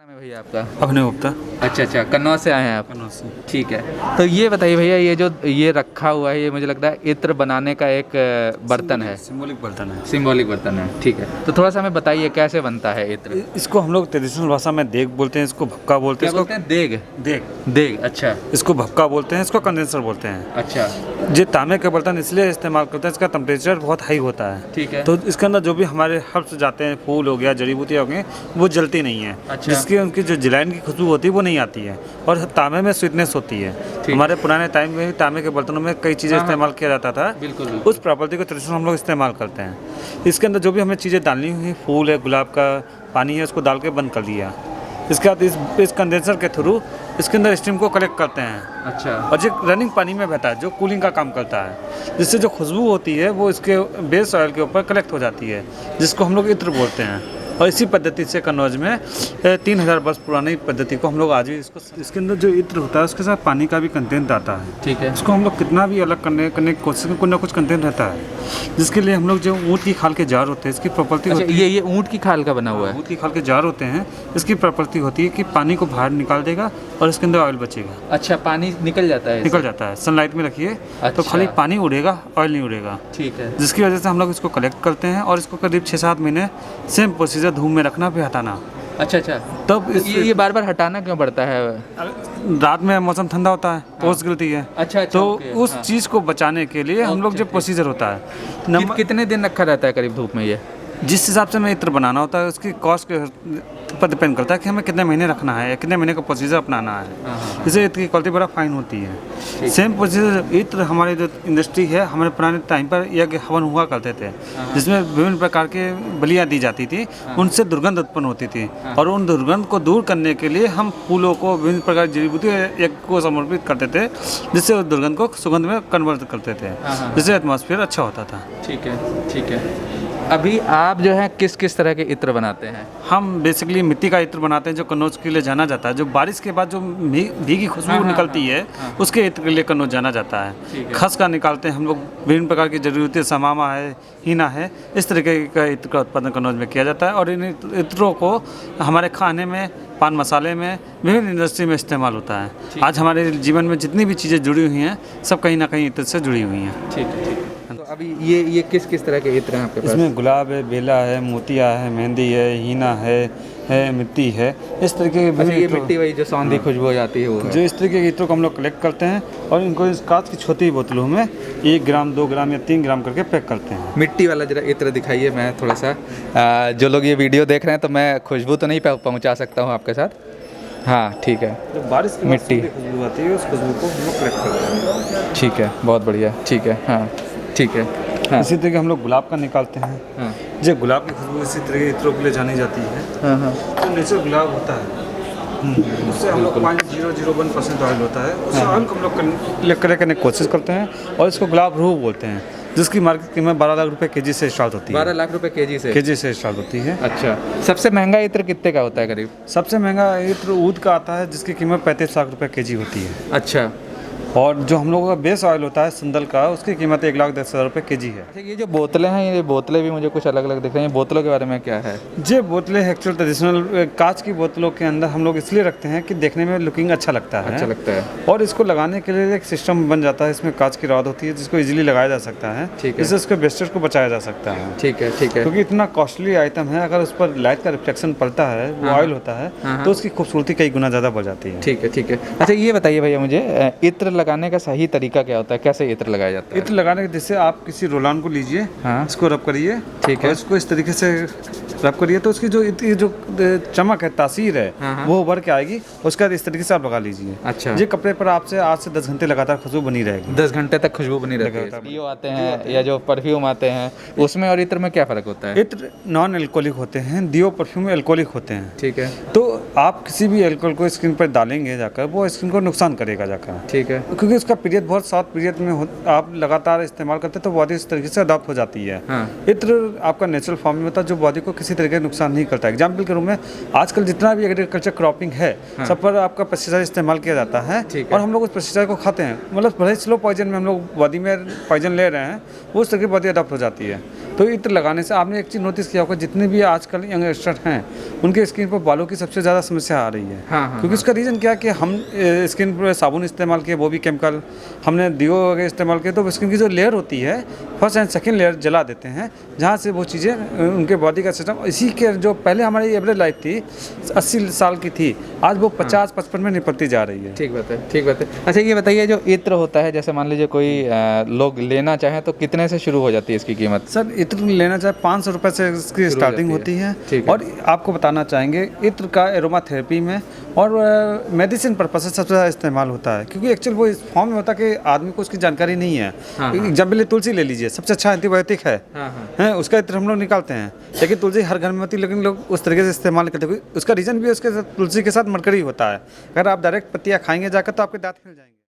नाम है भैया आपका? अभिनव गुप्ता। अच्छा अच्छा, कन्नौज से आए हैं आप? कन्नौज से। ठीक है, तो ये बताइए भैया, ये जो ये रखा हुआ है, ये मुझे लगता है इत्र बनाने का एक बर्तन है। सिंबॉलिक बर्तन है। सिंबॉलिक बर्तन है, ठीक है। तो थोड़ा सा हमें बताइए कैसे बनता है इत्र? इसको हम लोग ट्रेडिशनल भाषा में देग बोलते हैं, इसको भक्का बोलते क्या हैं। बोलते हैं? देग? देग। देग, अच्छा इसको भक्का बोलते हैं, इसको कंडेंसर बोलते हैं। अच्छा, ये तांबे का बर्तन इसलिए इस्तेमाल करते हैं, इसका टेम्परेचर बहुत हाई होता है। ठीक है। तो इसके अंदर जो भी हमारे हर्ब्स जाते हैं, फूल हो गया, जड़ी बूटियाँ हो गई, वो जलती नहीं है। अच्छा। जिसकी उनकी जो जलाइन की खुशबू होती है वो नहीं आती है, और तांबे में स्वीटनेस होती है। हमारे पुराने टाइम में भी तांबे के बर्तनों में कई चीज़ें हाँ, इस्तेमाल किया जाता था। बिल्कुल बिल्कुल। उस प्रॉपर्टी को ट्रेडिशनल हम लोग इस्तेमाल करते हैं। इसके अंदर जो भी हमें चीज़ें डालनी हुई, फूल है, गुलाब का पानी है, उसको डाल के बंद कर दिया। इसके बाद इस कंडेंसर के थ्रू इसके अंदर स्टीम को कलेक्ट करते हैं, अच्छा, और जो रनिंग पानी में बहता है, जो कूलिंग का काम करता है, जिससे जो खुशबू होती है वो इसके बेस ऑयल के ऊपर कलेक्ट हो जाती है, जिसको हम लोग इत्र बोलते हैं। और इसी पद्धति से कन्नौज में 3000 वर्ष पुरानी पद्धति को हम लोग आज भी इसके अंदर जो इत्र होता है उसके साथ पानी का भी कंटेंट आता है। ठीक है। इसको हम लोग कितना भी अलग करने की कोशिश में कुछ ना कुछ कंटेंट रहता है, जिसके लिए हम लोग जो ऊँट की खाल के जार होते हैं, इसकी प्रॉपर्टी अच्छा, होती है। ये ऊँट की खाल का बना हुआ है? ऊँट की खाल के जार होते हैं, इसकी प्रॉपर्टी होती है कि पानी को बाहर निकाल देगा और इसके अंदर ऑयल बचेगा। अच्छा, पानी निकल जाता है इससे? निकल जाता है। सनलाइट में रखिए तो अच्छा। खाली पानी उड़ेगा, ऑयल नहीं उड़ेगा। ठीक है। जिसकी वजह से हम लोग इसको कलेक्ट करते हैं और इसको करीब 6-7 महीने सेम प्रोसीजर धूप में रखना फिर हटाना। अच्छा अच्छा, तब ये बार बार हटाना क्यों पड़ता है? रात में मौसम ठंडा होता है, ओस गिरती है। अच्छा अच्छा, तो ओके, उस हाँ। चीज़ को बचाने के लिए हम लोग जो प्रोसीजर होता है, कितने दिन रखा रहता है करीब धूप में ये? जिस हिसाब से हमें इत्र बनाना होता है उसकी कॉस्ट के पर डिपेंड करता है कि हमें कितने महीने रखना है या कितने महीने का प्रोसीजर अपनाना है। इससे इत्र की क्वालिटी बड़ा फाइन होती है। सेम प्रोसीजर इत्र हमारी जो इंडस्ट्री है, हमारे पुराने टाइम पर यज्ञ हवन हुआ करते थे, जिसमें विभिन्न प्रकार के बलियाँ दी जाती थी, उनसे दुर्गंध उत्पन्न होती थी, और उन दुर्गंध को दूर करने के लिए हम फूलों को, विभिन्न प्रकार की जड़ी बूटी यज्ञ को समर्पित करते थे, जिससे उस दुर्गंध को सुगंध में कन्वर्ट करते थे, जिससे एटमॉस्फेयर अच्छा होता था। ठीक है ठीक है। अभी आप जो है किस किस तरह के इत्र बनाते हैं? हम बेसिकली मिट्टी का इत्र बनाते हैं, जो कन्नौज के लिए जाना जाता है। जो बारिश के बाद जो भीगी खुशबू निकलती है, उसके इत्र के लिए कन्नौज जाना जाता है। खस का निकालते हैं हम लोग, विभिन्न प्रकार की जरूरतें, समामा है, हीना है, इस तरीके का इत्र का उत्पादन कन्नौज में किया जाता है। और इन इत्रों को हमारे खाने में, पान मसाले में, विभिन्न इंडस्ट्री में इस्तेमाल होता है। आज हमारे जीवन में जितनी भी चीज़ें जुड़ी हुई हैं, सब कहीं ना कहीं इत्र से जुड़ी हुई हैं। ठीक है ठीक है। तो अभी ये किस किस तरह के इत्र हैं आपके पास? इसमें गुलाब है, बेला है, मोतिया है, मेहंदी है, हीना है, मिट्टी है, इस तरीके के अच्छा, ये मिट्टी वही जो सौंधी खुशबू हो जाती है वो है? जो इस तरीके के इत्रों को हम लोग कलेक्ट करते हैं और इनको इस कांच की छोटी बोतलों में 1 ग्राम, 2 ग्राम या 3 ग्राम करके पैक करते हैं। मिट्टी वाला जरा इत्र दिखाइए, मैं थोड़ा सा जो लोग ये वीडियो देख रहे हैं, तो मैं खुशबू तो नहीं पहुंचा सकता हूं आपके साथ। हाँ ठीक है। जब बारिश की मिट्टी खुशबू आती है, उस खुशबू को हम लोग कलेक्ट करते हैं। ठीक है, बहुत बढ़िया, ठीक है, हाँ ठीक है। हाँ इसी तरीके हम लोग गुलाब का निकालते हैं। हाँ जो गुलाब की खुशबू इसी तरह के इत्रों के लिए जानी जाती है। हाँ हाँ, जो नेचुरल गुलाब होता है, उससे हम लोग 0.001% ऑयल होता है, उस ऑयल को हम लोग कलेक्ट करने की कोशिश करते हैं, और इसको गुलाब रूह बोलते हैं, जिसकी मार्केट कीमत 12 लाख रुपए केजी से स्टार्ट होती है। 12 लाख रुपए केजी से स्टार्ट होती है। अच्छा, सबसे महंगा इत्र कितने का होता है करीब? सबसे महंगा इत्र ऊद का आता है, जिसकी कीमत 35 लाख रुपए केजी होती है। अच्छा, और जो हम लोगों का बेस ऑयल होता है संदल का, उसकी कीमत 1,10,000 रुपए केजी है। अच्छा, ये जो बोतलें हैं, ये बोतलें भी मुझे कुछ अलग अलग दिख रही हैं, बोतलों के बारे में क्या है? ये बोतलें एक्चुअल ट्रेडिशनल कांच की बोतलों के अंदर हम लोग इसलिए रखते हैं कि देखने में लुकिंग अच्छा लगता है। अच्छा लगता है। और इसको लगाने के लिए एक सिस्टम बन जाता है, इसमें कांच की रॉड होती है, जिसको इजीली लगाया जा सकता है। ठीक है। इससे उसके वेस्टेज को बचाया जा सकता है। ठीक है ठीक है। क्योंकि इतना कॉस्टली आइटम है, अगर उस पर लाइट का रिफ्लेक्शन पड़ता है, वो ऑयल होता है, तो उसकी खूबसूरती कई गुना ज़्यादा बढ़ जाती है। ठीक है ठीक है। अच्छा, ये बताइए भैया मुझे, इत्र लगाने का सही तरीका क्या होता है? कैसे इत्र लगाया जाता है? इत्र लगाने के जैसे आप किसी रोलान को लीजिए, हाँ, इसको रब करिए, ठीक है। और इसको इस तरीके से रब करिए, तो उसकी जो चमक है, तासीर है, हाँ। वो उभर के आएगी। उसके बाद इस तरीके से आप लगा लीजिए। अच्छा, ये कपड़े पर आपसे 8 से 10 घंटे लगातार खुशबू बनी रहेगी। 10 घंटे तक खुशबू बनी रहती है। डीओ आते हैं या जो परफ्यूम आते हैं, उसमें और इत्र में क्या फ़र्क होता है? इत्र नॉन एल्कोहलिक होते हैं, दियो परफ्यूम एल्कोहलिक होते हैं। ठीक है तो आप किसी भी एल्कोहल को स्किन पर डालेंगे जाकर, वो स्किन को नुकसान करेगा जाकर, ठीक है। क्योंकि उसका पीरियड बहुत शॉर्ट पीरियड में आप लगातार इस्तेमाल करते हैं, तो बॉडी इस तरीके से अडॉप्ट हो जाती है। हाँ। इत्र आपका नेचुरल फॉर्म में होता है, जो बॉडी को किसी तरीके का नुकसान नहीं करता है। एग्जाम्पल के रूप में आजकल जितना भी एग्रीकल्चर क्रॉपिंग है, सब पर आपका पेस्टिसाइड इस्तेमाल किया जाता है, और हम लोग उस पेस्टिसाइड को खाते हैं। मतलब भले स्लो पॉइजन में हम लोग बॉडी में पॉइजन ले रहे हैं, वो उस तरीके बॉडी अडॉप्ट हो जाती है। तो इत्र लगाने से आपने एक चीज़ नोटिस किया होगा, जितने भी आजकल यंगस्टर हैं उनके स्किन पर बालों की सबसे ज़्यादा समस्या आ रही है। हाँ, क्योंकि उसका रीज़न क्या है कि हम स्किन पर साबुन इस्तेमाल किए, वो भी केमिकल, हमने डिओ वगैरह इस्तेमाल किए, तो स्किन की जो लेयर होती है फर्स्ट एंड सेकेंड लेयर जला देते हैं, जहाँ से वो चीज़ें उनके बॉडी का सिस्टम, इसी के जो पहले हमारी एवरेज लाइफ थी 80 साल की थी, आज वो 50-55 में निपटती जा रही है। ठीक बात है, ठीक बात है। अच्छा ये बताइए, जो इत्र होता है, जैसे मान लीजिए कोई लोग लेना चाहें तो कितने से शुरू हो जाती है इसकी कीमत? सर इत्र लेना चाहे 500 रुपये से इसकी स्टार्टिंग होती है। ठीक है। और आपको बताना चाहेंगे इत्र का एरोमा थेरेपी में और मेडिसिन पर्पज से सबसे ज़्यादा इस्तेमाल होता है, क्योंकि एक्चुअल वो इस फॉर्म में होता है कि आदमी को उसकी जानकारी नहीं है। एग्जाम्पल तुलसी ले लीजिए, सबसे अच्छा एंटीबायोटिक है, उसका इत्र हम लोग निकालते हैं, लेकिन तुलसी हर घर में होती है, लेकिन लोग उस तरीके से इस्तेमाल करते हैं। उसका रीज़न भी उसके साथ तुलसी के साथ मरकरी होता है। अगर आप डायरेक्ट पत्तियाँ खाएंगे जाकर तो आपके दांत हिल जाएंगे।